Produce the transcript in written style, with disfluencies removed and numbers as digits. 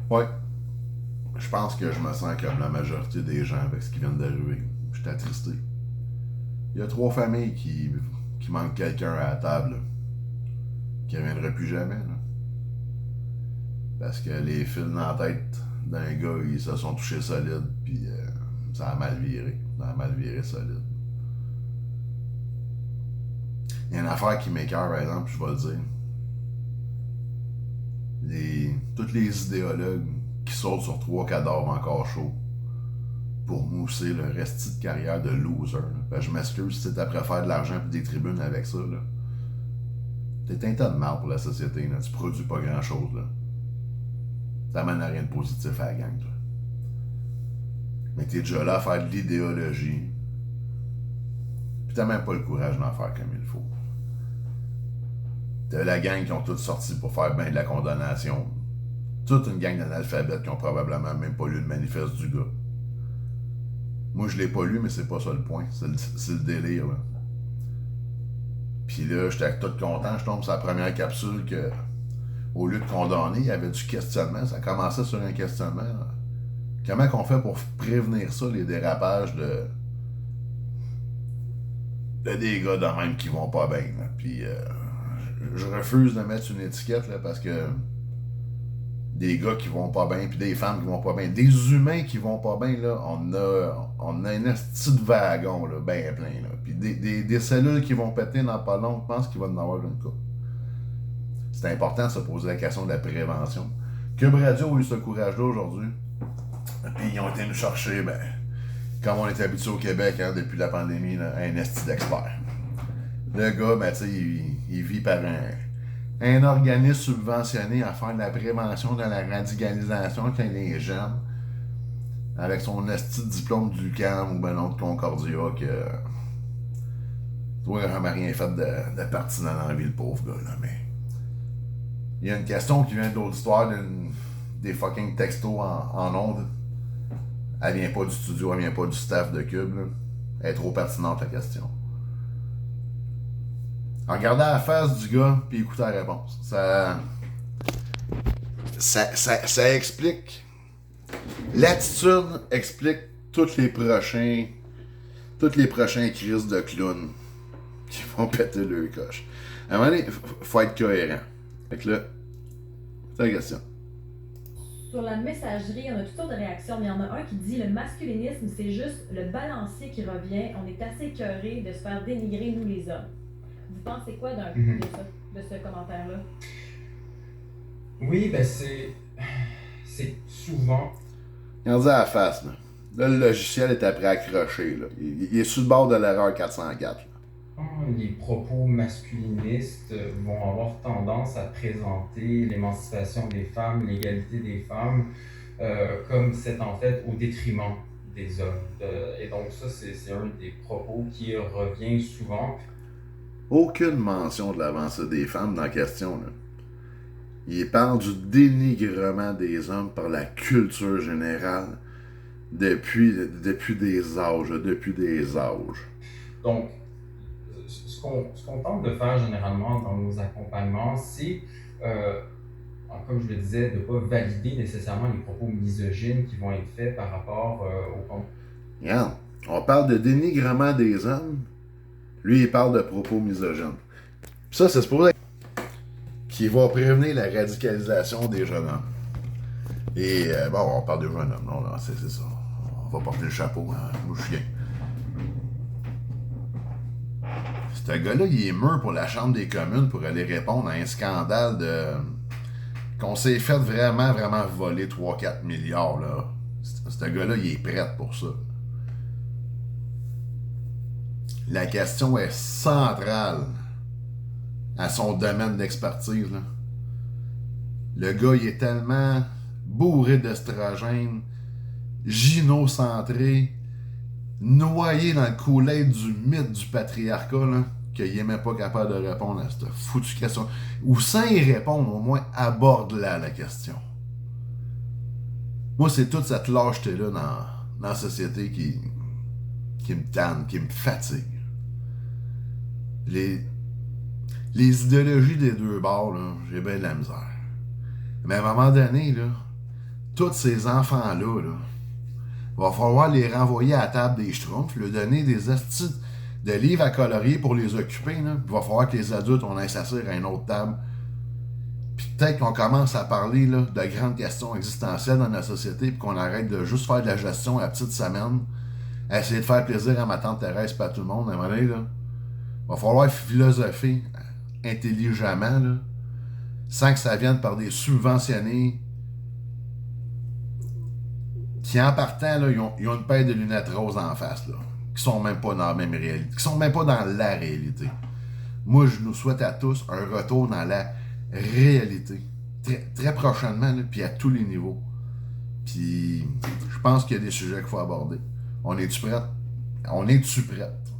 Ouais, je pense que je me sens comme la majorité des gens avec ce qui vient d'arriver. Je suis attristé. Il y a trois familles qui manquent quelqu'un à la table, là, qui ne reviendra plus jamais. Là. Parce que les fils dans la tête d'un gars, ils se sont touchés solides, puis ça a mal viré. Ça a mal viré solide. Il y a une affaire qui m'écœure, par exemple, je vais le dire. Tous les idéologues qui sautent sur trois cadavres encore chauds pour mousser le restis de carrière de loser. Ben, je m'excuse si t'es après faire de l'argent et des tribunes avec ça. Là. T'es un tas de mal pour la société. Là. Tu produis pas grand-chose. Là. Ça mène à rien de positif à la gang. Toi. Mais t'es déjà là à faire de l'idéologie. Puis t'as même pas le courage d'en faire comme il faut. T'as la gang qui ont toutes sorti pour faire bien de la condamnation. Toute une gang d'analphabètes qui ont probablement même pas lu le manifeste du gars. Moi, je l'ai pas lu, mais c'est pas ça le point. C'est le délire, là. Puis là, j'étais tout content. Je tombe sur la première capsule que, au lieu de condamner, il y avait du questionnement. Ça commençait sur un questionnement. Là. Comment qu'on fait pour prévenir ça, les dérapages de des gars de même qui vont pas bien. Là. Puis je refuse de mettre une étiquette là, parce que des gars qui vont pas bien, puis des femmes qui vont pas bien, des humains qui vont pas bien, là, on a un esti de wagon, là, bien plein, là. Puis des cellules qui vont péter dans pas long, je pense qu'il va en avoir une couple. C'est important de se poser la question de la prévention. Cube Radio a eu ce courage-là aujourd'hui. Puis ils ont été nous chercher, ben, comme on est habitué au Québec, hein, depuis la pandémie, là, un esti d'expert. Le gars, ben, tu sais, il vit par un organisme subventionné à faire de la prévention de la radicalisation quand il est jeune, avec son esti de diplôme du CAM ou ben non de Concordia, que toi, il n'a jamais rien fait de pertinent dans la vie, le pauvre gars, là, mais il y a une question qui vient de l'auditoire des fucking textos en ondes. Elle vient pas du studio, elle vient pas du staff de Cube, là. Elle est trop pertinente, la question. Regardez la face du gars, puis écoutez la réponse. Ça explique. L'attitude explique toutes les prochains crises de clowns qui vont péter le coche. À un moment donné, faut être cohérent. Fait que là, c'est la question. Sur la messagerie, on a toutes sortes de réactions, mais il y en a un qui dit le masculinisme, c'est juste le balancier qui revient. On est assez écœurés de se faire dénigrer, nous les hommes. Vous pensez quoi de Mhm. ça, de ce commentaire-là? Oui, ben c'est souvent. Regardez à la face, là. Là, le logiciel est après accroché, là. Il est sur le bord de l'erreur 404. Là. Les propos masculinistes vont avoir tendance à présenter l'émancipation des femmes, l'égalité des femmes, comme c'est en fait au détriment des hommes. Et donc ça, c'est un des propos qui revient souvent. Aucune mention de l'avancée des femmes dans la question, là. Il parle du dénigrement des hommes par la culture générale depuis des âges, depuis des âges. Donc, ce qu'on tente de faire généralement dans nos accompagnements, c'est, euh, comme je le disais, de ne pas valider nécessairement les propos misogynes qui vont être faits par rapport au... Regarde, on parle de dénigrement des hommes, lui il parle de propos misogynes. Ça, c'est supposé qui va prévenir la radicalisation des jeunes hommes. Et bon, on parle de jeunes hommes, non, non, c'est ça. On va porter le chapeau, hein, nous chien. Ce gars-là, il est mûr pour la Chambre des communes pour aller répondre à un scandale de. Qu'on s'est fait vraiment, vraiment voler 3-4 milliards, là. Ce gars-là, il est prêt pour ça. La question est centrale à son domaine d'expertise, là. Le gars, il est tellement bourré d'estrogène, gynocentré, noyé dans le Kool-Aid du mythe du patriarcat, là, qu'il est même pas capable de répondre à cette foutue question. Ou sans y répondre, au moins aborde-la la question. Moi, c'est toute cette lâcheté-là dans la société qui me tanne, qui me fatigue. Les, les idéologies des deux bords, là, j'ai bien de la misère. Mais à un moment donné, là, tous ces enfants-là, là, va falloir les renvoyer à la table des schtroumpfs, leur donner des astis de livres à colorier pour les occuper. Là. Il va falloir que les adultes, on aille s'asseoir à une autre table. Puis peut-être qu'on commence à parler là, de grandes questions existentielles dans notre société, puis qu'on arrête de juste faire de la gestion à la petite semaine, à essayer de faire plaisir à ma tante Thérèse et à tout le monde. À un moment donné, là, va falloir philosopher intelligemment, là, sans que ça vienne par des subventionnés qui, en partant, là, ils ont une paire de lunettes roses en face, là, qui sont même pas dans la même réalité, qui sont même pas dans la réalité. Moi, je nous souhaite à tous un retour dans la réalité, très, très prochainement, là, puis à tous les niveaux. Puis, je pense qu'il y a des sujets qu'il faut aborder. On est-tu prête? On est-tu prête?